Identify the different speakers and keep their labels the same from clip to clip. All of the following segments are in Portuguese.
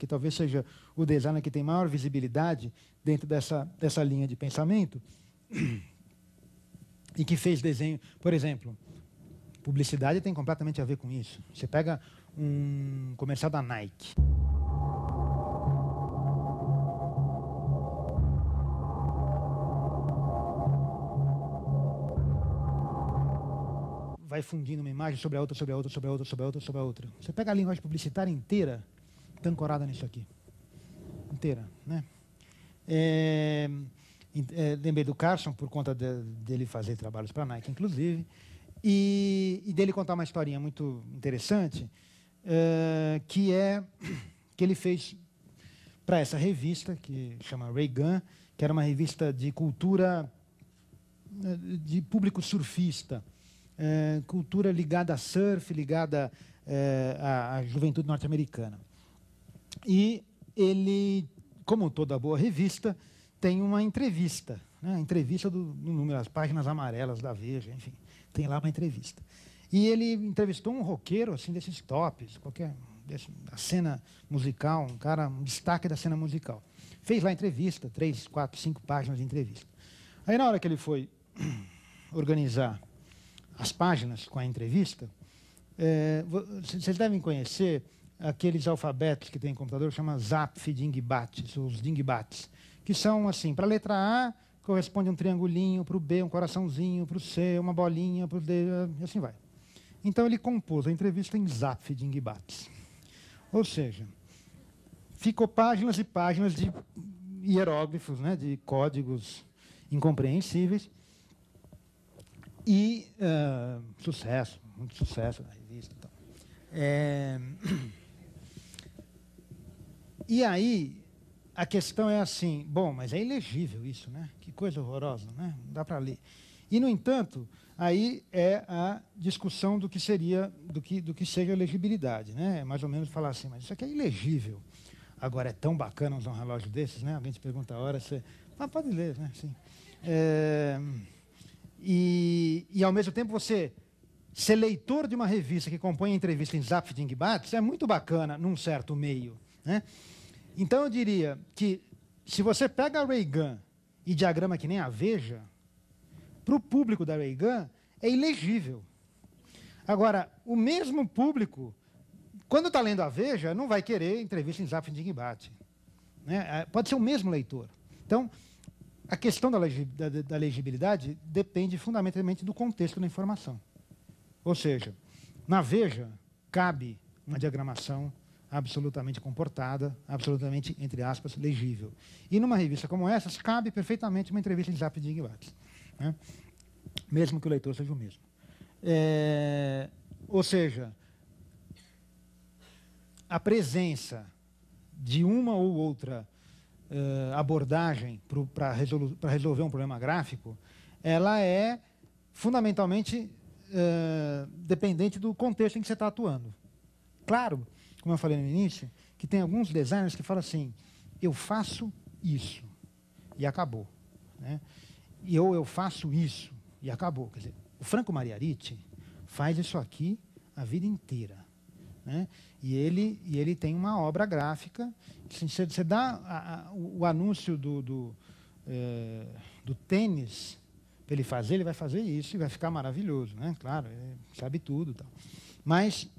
Speaker 1: que talvez seja o designer que tem maior visibilidade dentro dessa linha de pensamento, e que fez desenho, por exemplo, publicidade tem completamente a ver com isso. Você pega um comercial da Nike. Vai fundindo uma imagem sobre a outra, sobre a outra, sobre a outra, sobre a outra, sobre a outra. Você pega a linguagem publicitária inteira, está ancorada nisso aqui. Inteira, né? Lembrei do Carson, por conta dele fazer trabalhos para a Nike, inclusive, e dele contar uma historinha muito interessante, que ele fez para essa revista, que chama Ray-Gun, que era uma revista de cultura, de público surfista, cultura ligada a surf, ligada à juventude norte-americana. E ele, como toda boa revista, tem uma entrevista, né? Entrevista do número, as páginas amarelas da Veja, enfim, tem lá uma entrevista. E ele entrevistou um roqueiro, assim, desses tops, da cena musical, um destaque da cena musical. Fez lá a entrevista, 3, 4, 5 páginas de entrevista. Aí, na hora que ele foi organizar as páginas com a entrevista, vocês devem conhecer aqueles alfabetos que tem em computador, chama Zapf Dingbats, os Dingbats, que são assim, para a letra A corresponde um triangulinho, para o B um coraçãozinho, para o C uma bolinha, para o D, e assim vai. Então ele compôs a entrevista em Zapf Dingbats. Ou seja, ficou páginas e páginas de hieróglifos, né, de códigos incompreensíveis, e sucesso, muito sucesso na revista. Então. E aí, a questão é assim, bom, mas é ilegível isso, né? Que coisa horrorosa, né? Não dá para ler. E, no entanto, aí é a discussão do que seria, do que seja legibilidade, né? É mais ou menos falar assim, mas isso aqui é ilegível. Agora, é tão bacana usar um relógio desses, né? Alguém te pergunta a hora, você... pode ler, né? Sim. E, ao mesmo tempo, você ser leitor de uma revista que compõe a entrevista em Zapf Dingbats é muito bacana num certo meio, né? Então, eu diria que, se você pega a Ray-Gun e diagrama que nem a Veja, para o público da Ray-Gun, é ilegível. Agora, o mesmo público, quando está lendo a Veja, não vai querer entrevista em Zapf Dingbat, né? Pode ser o mesmo leitor. Então, a questão da legibilidade depende fundamentalmente do contexto da informação. Ou seja, na Veja, cabe uma diagramação absolutamente comportada, absolutamente, entre aspas, legível. E numa revista como essa, cabe perfeitamente uma entrevista em Zapf Dingbats, né? Mesmo que o leitor seja o mesmo. Ou seja, a presença de uma ou outra abordagem para resolver um problema gráfico, ela é fundamentalmente dependente do contexto em que você está atuando. Claro, como eu falei no início, que tem alguns designers que falam assim, eu faço isso, e acabou, né? E eu faço isso, e acabou. Quer dizer, o Franco Mariariti faz isso aqui a vida inteira, né? E ele tem uma obra gráfica, que você dá o anúncio do tênis para ele fazer, ele vai fazer isso, e vai ficar maravilhoso, né? Claro, ele sabe tudo, tal. Mas...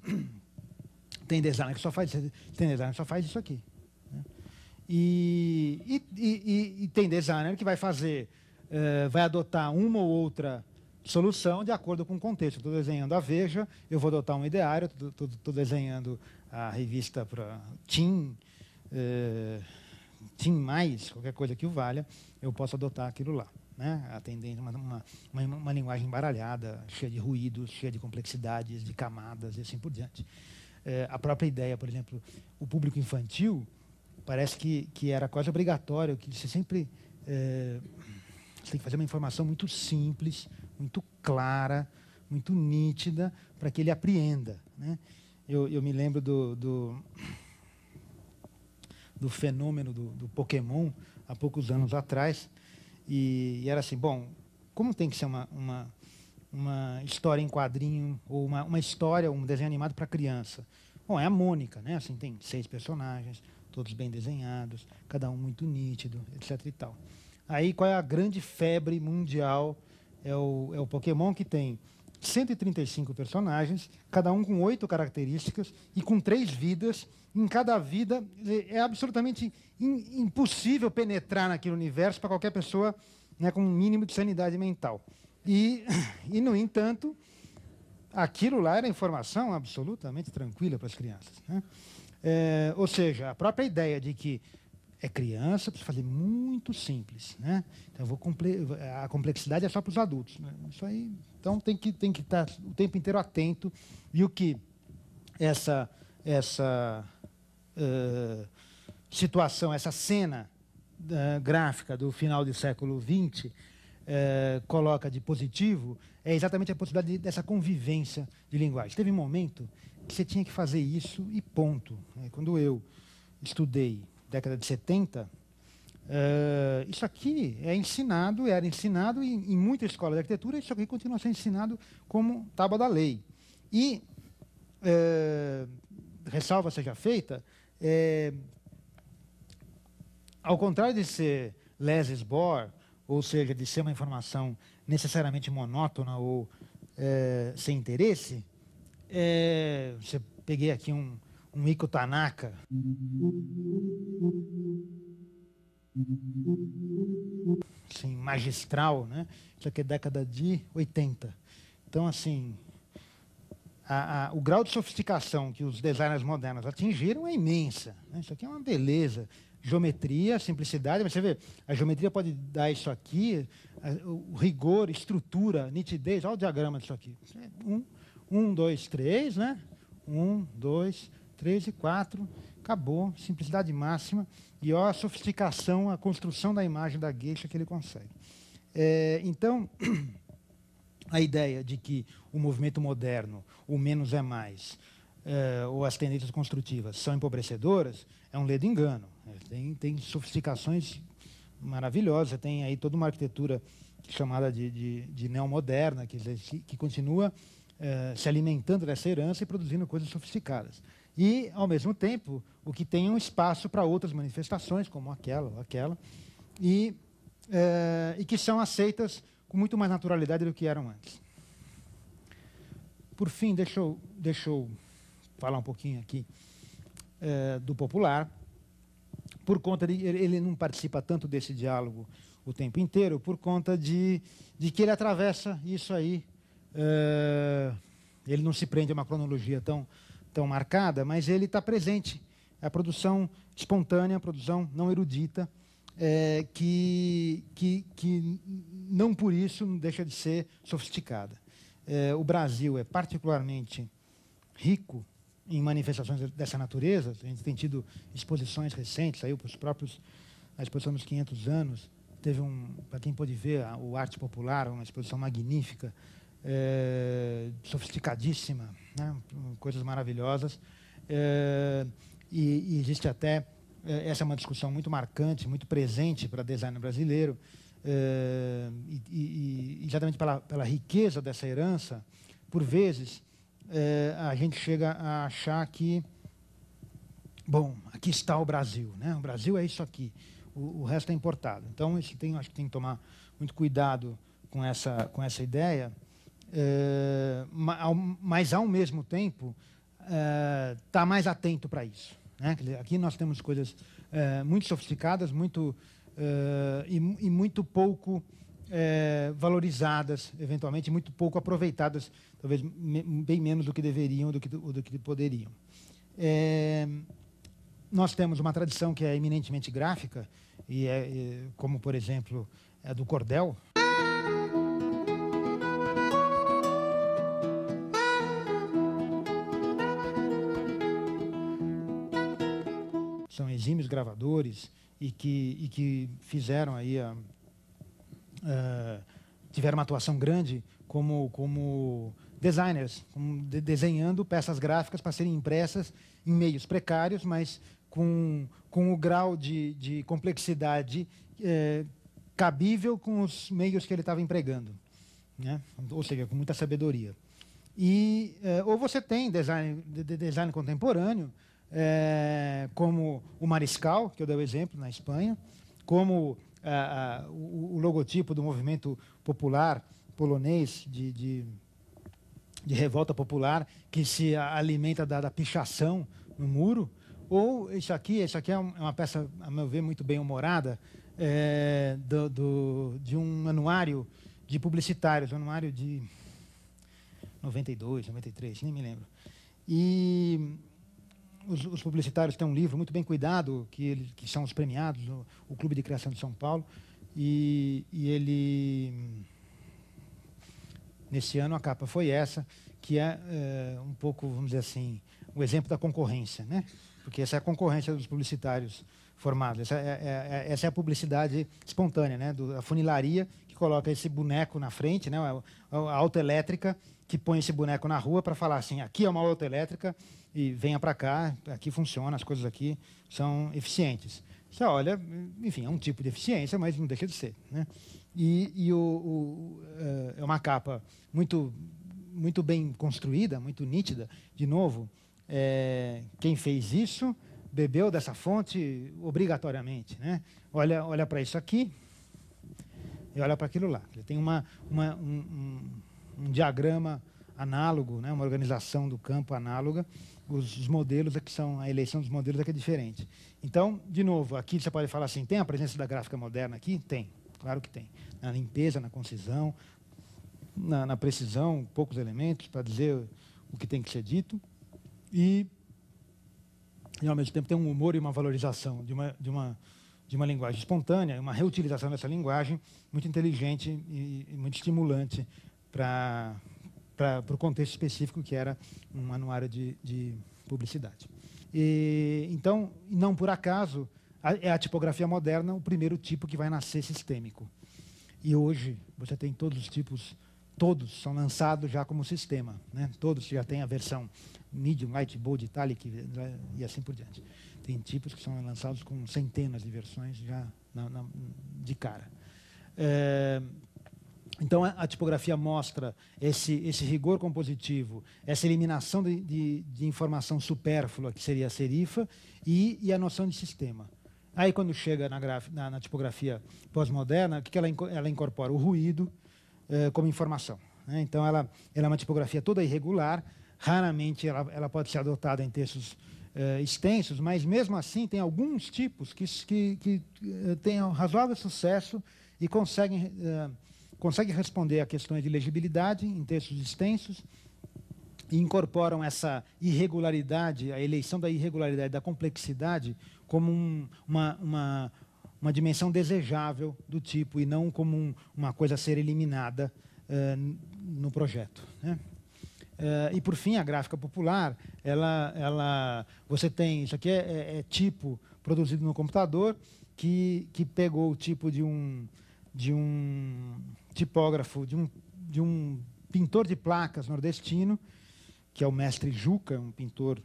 Speaker 1: tem designer que só faz isso aqui, né? E tem designer que vai fazer, vai adotar uma ou outra solução de acordo com o contexto. Estou desenhando a Veja, eu vou adotar um ideário, estou desenhando a revista para Tim Mais, qualquer coisa que o valha, eu posso adotar aquilo lá, né? Atendendo uma linguagem embaralhada, cheia de ruídos, cheia de complexidades, de camadas e assim por diante. A própria ideia, por exemplo, o público infantil, parece que era quase obrigatório, que você sempre você tem que fazer uma informação muito simples, muito clara, muito nítida, para que ele apreenda, né? Eu me lembro do fenômeno do Pokémon, há poucos anos atrás, e era assim, bom, como tem que ser uma história em quadrinho, ou uma história, um desenho animado para criança? Bom, é a Mônica, né? Assim, tem 6 personagens, todos bem desenhados, cada um muito nítido, etc. e tal. Aí, qual é a grande febre mundial? É o Pokémon, que tem 135 personagens, cada um com 8 características e com 3 vidas. Em cada vida é absolutamente impossível penetrar naquele universo para qualquer pessoa, né, com um mínimo de sanidade mental. E, no entanto, aquilo lá era informação absolutamente tranquila para as crianças, né? Ou seja, a própria ideia de que é criança, precisa fazer muito simples, né? Então, a complexidade é só para os adultos, né? Isso aí, então tem que estar o tempo inteiro atento. E o que essa situação, essa cena gráfica do final do século XX coloca de positivo é exatamente a possibilidade dessa convivência de linguagem. Teve um momento que você tinha que fazer isso e ponto. Quando eu estudei década de 70, isso aqui era ensinado em muita escola de arquitetura, isso aqui continua sendo ensinado como tábua da lei. E, ressalva seja feita, ao contrário de ser less is more, ou seja, de ser uma informação necessariamente monótona ou sem interesse, você peguei aqui um Iko Tanaka, assim, magistral, né? Isso aqui é década de 80. Então, assim, o grau de sofisticação que os designers modernos atingiram é imensa, né? Isso aqui é uma beleza. Geometria, simplicidade, mas você vê, a geometria pode dar isso aqui, o rigor, estrutura, nitidez, olha o diagrama disso aqui. 1, 2, 3, né? 1, 2, 3 e 4, acabou, simplicidade máxima, e olha a sofisticação, a construção da imagem da geisha que ele consegue. Então, a ideia de que o movimento moderno, o menos é mais, ou as tendências construtivas são empobrecedoras, é um ledo engano. Tem sofisticações maravilhosas, você tem aí toda uma arquitetura chamada de neomoderna, que continua se alimentando dessa herança e produzindo coisas sofisticadas. E, ao mesmo tempo, o que tem um espaço para outras manifestações, como aquela ou aquela, e que são aceitas com muito mais naturalidade do que eram antes. Por fim, deixa eu falar um pouquinho aqui do popular. Por conta de ele não participa tanto desse diálogo o tempo inteiro, por conta de que ele atravessa isso aí. Ele não se prende a uma cronologia tão marcada, mas ele está presente. A produção espontânea, a produção não erudita, que não por isso não deixa de ser sofisticada. O Brasil é particularmente rico em manifestações dessa natureza. A gente tem tido exposições recentes, saiu para os próprios, a exposição dos 500 anos, teve para quem pôde ver, o Arte Popular, uma exposição magnífica, sofisticadíssima, né? Coisas maravilhosas. E existe até, essa é uma discussão muito marcante, muito presente para design brasileiro, e exatamente pela riqueza dessa herança, por vezes, a gente chega a achar que, bom, aqui está o Brasil, né? O Brasil é isso aqui, o resto é importado. Então, acho que tem que tomar muito cuidado com essa ideia, mas, ao mesmo tempo, estar mais atento para isso, né? Quer dizer, aqui nós temos coisas muito sofisticadas, e muito pouco valorizadas, eventualmente, muito pouco aproveitadas, talvez bem menos do que deveriam, do que poderiam. Nós temos uma tradição que é eminentemente gráfica, como, por exemplo, a do cordel. São exímios gravadores e que fizeram aí tiveram uma atuação grande como designers, desenhando peças gráficas para serem impressas em meios precários, mas com o grau de complexidade cabível com os meios que ele estava empregando, né? Ou seja, com muita sabedoria. Ou você tem design contemporâneo, como o Mariscal, que eu dei o exemplo, na Espanha, como o logotipo do movimento popular polonês de revolta popular, que se alimenta da pichação no muro. Ou isso aqui é uma peça, a meu ver, muito bem humorada, de um anuário de publicitários, um anuário de 92, 93, nem me lembro. E os publicitários têm um livro muito bem cuidado, que são os premiados, o Clube de Criação de São Paulo, e nesse ano a capa foi essa, que é um pouco, vamos dizer assim, o exemplo da concorrência, né? Porque essa é a concorrência dos publicitários formados. Essa é a publicidade espontânea, né? A funilaria que coloca esse boneco na frente, né? A autoelétrica que põe esse boneco na rua para falar assim, aqui é uma autoelétrica e venha para cá, aqui funciona, as coisas aqui são eficientes. Você olha, enfim, é um tipo de eficiência, mas não deixa de ser, né? É uma capa muito bem construída, muito nítida. De novo, quem fez isso bebeu dessa fonte obrigatoriamente, né? Olha para isso aqui e olha para aquilo lá. Tem um diagrama análogo, né? Uma organização do campo análoga. Os modelos que são a eleição dos modelos é que é diferente. Então, de novo, aqui você pode falar assim, tem a presença da gráfica moderna aqui? Tem, claro que tem. Na limpeza, na concisão, na precisão, poucos elementos para dizer o que tem que ser dito. E ao mesmo tempo tem um humor e uma valorização de uma linguagem espontânea, uma reutilização dessa linguagem muito inteligente e muito estimulante para o contexto específico que era um anuário de publicidade. Então, não por acaso, é a tipografia moderna o primeiro tipo que vai nascer sistêmico. E hoje você tem todos os tipos, todos são lançados já como sistema, né? Todos já têm a versão medium, light, bold, italic e assim por diante. Tem tipos que são lançados com centenas de versões já de cara. Então, a tipografia mostra esse rigor compositivo, essa eliminação de informação supérflua, que seria a serifa, e a noção de sistema. Aí, quando chega na tipografia pós-moderna, o que ela incorpora? O ruído como informação, né? Então, ela é uma tipografia toda irregular, raramente ela pode ser adotada em textos extensos, mas, mesmo assim, tem alguns tipos que têm razoável sucesso e conseguem responder a questões de legibilidade em textos extensos e incorporam essa irregularidade, a eleição da irregularidade, da complexidade, como uma dimensão desejável do tipo e não como uma coisa a ser eliminada no projeto, né? E, por fim, a gráfica popular, você tem, isso aqui é tipo produzido no computador, que pegou o tipo de um tipógrafo, de um pintor de placas nordestino, que é o mestre Juca, um pintor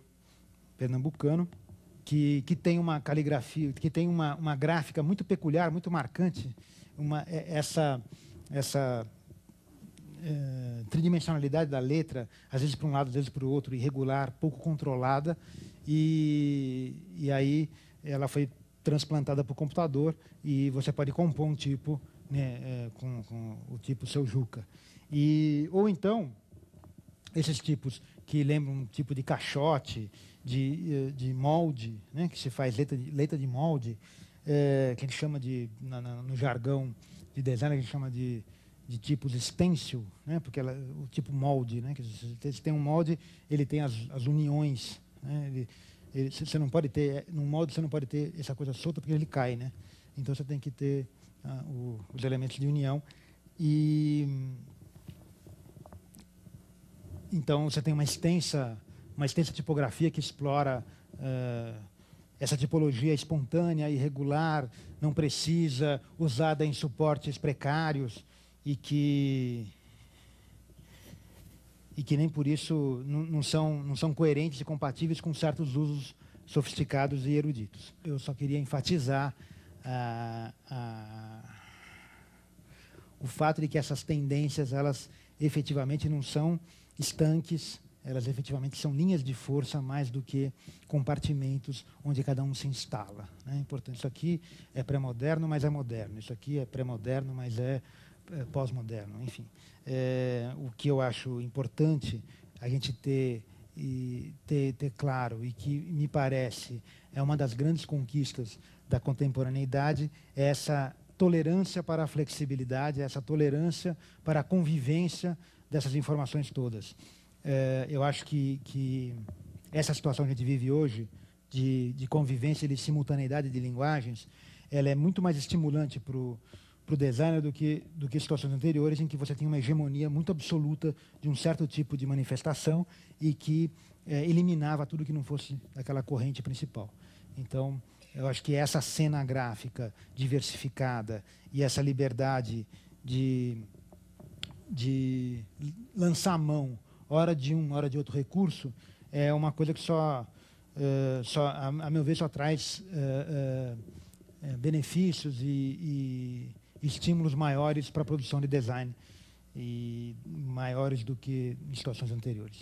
Speaker 1: pernambucano, que tem uma caligrafia, que tem uma gráfica muito peculiar, muito marcante, essa tridimensionalidade da letra, às vezes para um lado, às vezes para o outro, irregular, pouco controlada, e aí ela foi transplantada para o computador e você pode compor um tipo, né, com o tipo seu Juca. Ou então, esses tipos que lembram um tipo de caixote, de molde, né, que se faz letra de molde, que a gente chama no jargão de design, a gente chama de tipos stencil, né, porque o tipo molde, né, que se tem um molde, ele tem as uniões, né, você não pode ter, num molde você não pode ter essa coisa solta porque ele cai, né? Então você tem que ter os elementos de união. Então você tem uma extensa tipografia que explora essa tipologia espontânea, irregular, não precisa, usada em suportes precários e que nem por isso não são coerentes e compatíveis com certos usos sofisticados e eruditos. Eu só queria enfatizar o fato de que essas tendências, elas efetivamente não são estanques, elas efetivamente são linhas de força mais do que compartimentos onde cada um se instala, né? Portanto, isso aqui é pré-moderno, mas é moderno. Isso aqui é pré-moderno, mas é pós-moderno. Enfim, o que eu acho importante a gente ter claro, e que me parece é uma das grandes conquistas da contemporaneidade, é essa tolerância para a flexibilidade, essa tolerância para a convivência dessas informações todas. Eu acho que essa situação que a gente vive hoje, de convivência e de simultaneidade de linguagens, ela é muito mais estimulante para o designer do que situações anteriores, em que você tem uma hegemonia muito absoluta de um certo tipo de manifestação e que eliminava tudo que não fosse aquela corrente principal. Então, eu acho que essa cena gráfica diversificada e essa liberdade de lançar a mão, hora de um, hora de outro recurso, é uma coisa que a meu ver, só traz benefícios e estímulos maiores para a produção de design, e maiores do que em situações anteriores.